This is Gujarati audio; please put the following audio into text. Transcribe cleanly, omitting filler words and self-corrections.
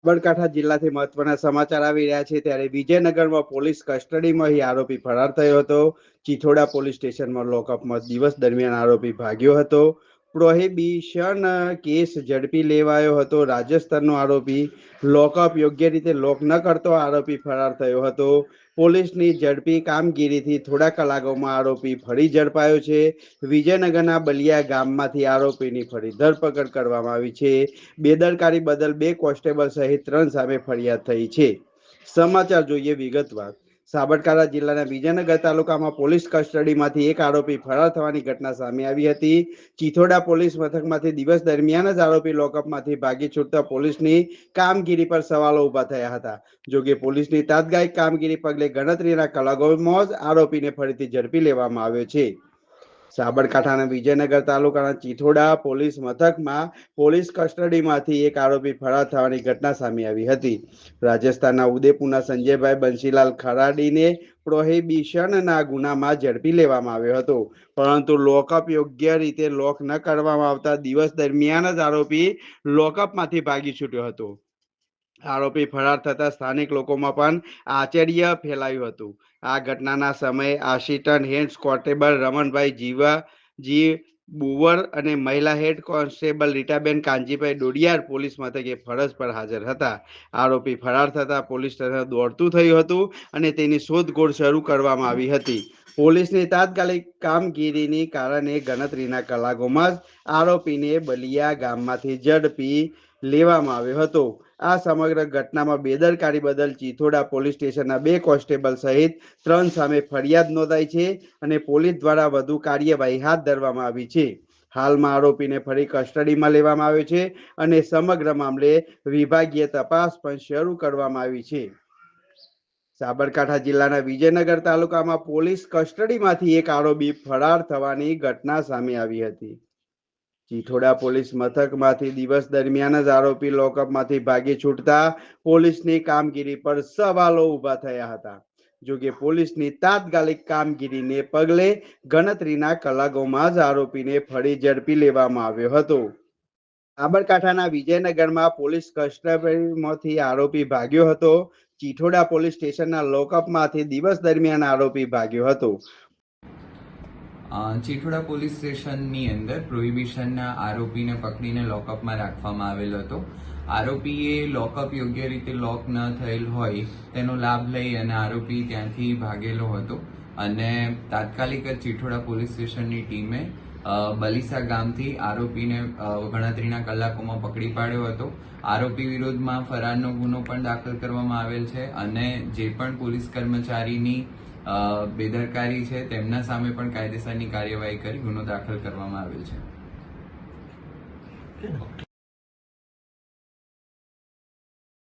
સાબરકાંઠા જિલ્લાથી મહત્વના સમાચાર આવી રહ્યા છે ત્યારે વિજયનગરમાં પોલીસ કસ્ટડીમાં આરોપી ફરાર થયો હતો। ચિથોડા પોલીસ સ્ટેશનમાં લોકઅપમાં દિવસ દરમિયાન આરોપી ભાગ્યો હતો। પ્રોહિબિશન કેસ ઝડપી લેવાયો હતો। રાજસ્થાનનો આરોપી લોકઅપ યોગ્ય રીતે લોક ન કરતો આરોપી ફરાર થયો હતો। પોલીસની ઝડપી કામગીરીથી થોડા કલાકોમાં આરોપી ફરી ઝડપાયો છે। વિજયનગરના બલિયા ગામમાંથી આરોપીની ફરી ધરપકડ કરવામાં આવી છે। બેદરકારી બદલ 2 કોન્સ્ટેબલ સહિત 3 સામે ફરિયાદ થઈ છે। સમાચાર જોઈએ વિગતવાર। સાબરકાંઠા જિલ્લાના વિજયનગર તાલુકામાં પોલીસ કસ્ટડીમાંથી એક આરોપી ફરાર થવાની ઘટના સામે આવી હતી। ચિથોડા પોલીસ મથકમાંથી દિવસ દરમિયાન જ આરોપી લોકઅપમાંથી ભાગી છૂટતા પોલીસની કામગીરી પર સવાલો ઉભા થયા હતા। જોકે પોલીસની તાત્કાલિક કામગીરી પગલે ગણતરીના કલાકોમાં જ આરોપીને ફરીથી ઝડપી લેવામાં આવ્યો છે। સાબરકાંઠાના વિજયનગર તાલુકાના ચિથોડા પોલીસ મથકમાં પોલીસ કસ્ટડીમાંથી એક આરોપી ફરાર થવાની ઘટના સામે આવી હતી। રાજસ્થાનના ઉદયપુરના સંજયભાઈ બંસીલાલ ખરાડીને પ્રોહિબિશનના ગુનામાં ઝડપી લેવામાં આવ્યો હતો, પરંતુ લોકઅપ યોગ્ય રીતે લોક ન કરવામાં આવતા દિવસ દરમિયાન જ આરોપી લોકઅપમાંથી ભાગી છૂટ્યો હતો। આરોપી ફરાર થતા સ્થાનિક લોકોમાં પણ આશ્ચર્ય ફેલાયું હતું। આ ઘટનાના સમયે assistant head constable Ramanbhai Jivaji Buvar અને મહિલા head constable Ritaben Kanjibhai Dodiyar police મથકે ફરજ પર હાજર હતા। આરોપી ફરાર થતા પોલીસ તંત્ર દોડતું થયું હતું અને તેની શોધખોળ શરૂ કરવામાં આવી હતી। પોલીસની તાત્કાલિક કામગીરીને કારણે ગણતરીના કલાકોમાં જ આરોપીને બલિયા ગામમાંથી ઝડપી લેવામાં આવ્યો હતો। આ સમગ્ર ઘટનામાં બેદરકારી બદલ ચિથોડા પોલીસ સ્ટેશનના 2 કોન્સ્ટેબલ સહિત 3 સામે ફરિયાદ નોંધાઈ છે અને પોલીસ દ્વારા વધુ કાર્યવાહી હાથ ધરવામાં આવી છે। હાલમાં આરોપીને ફરી કસ્ટડીમાં લેવામાં આવ્યો છે અને સમગ્ર મામલે વિભાગીય તપાસ પણ શરૂ કરવામાં આવી છે। સાબરકાંઠા જિલ્લાના વિજયનગર તાલુકામાં પોલીસ કસ્ટડીમાંથી એક આરોપી ફરાર થવાની ઘટના સામે આવી હતી। ચિથોડા પોલીસ મથકમાંથી દિવસ દરમિયાન જ આરોપી લોકઅપમાંથી ભાગી છૂટતા પોલીસની કામગીરી પર સવાલો ઉભા થયા હતા। જોકે પોલીસની તાત્કાલિક કામગીરીને પગલે ગણતરીના કલાકોમાં જ આરોપીને ફરી ઝડપી લેવામાં આવ્યો હતો। સાબરકાંઠાના વિજયનગરમાં પોલીસ કસ્ટડીમાંથી આરોપી ભાગ્યો હતો। ચિથોડા પોલીસ સ્ટેશનના લોકઅપમાંથી દિવસ દરમિયાન આરોપી ભાગ્યો હતો। ચિથોડા પોલીસ સ્ટેશનની અંદર પ્રોહિબિશનના આરોપીને પકડીને લોકઅપમાં રાખવામાં આવેલો હતો। આરોપીએ લોકઅપ યોગ્ય રીતે લોક ન થયેલ હોય તેનો લાભ લઈ અને આરોપી ત્યાંથી ભાગેલો હતો અને તાત્કાલિક જ ચિથોડા પોલીસ સ્ટેશનની ટીમે બલીસા ગામથી આરોપીને ગણતરીના કલાકોમાં પકડી પાડ્યો હતો। આરોપી વિરુદ્ધમાં ફરારનો ગુનો પણ દાખલ કરવામાં આવેલ છે અને જે પણ પોલીસ કર્મચારીની બેદરકારી છે તેમના સામે પણ કાયદેસરની કાર્યવાહી કરી ગુનો દાખલ કરવામાં આવેલ છે।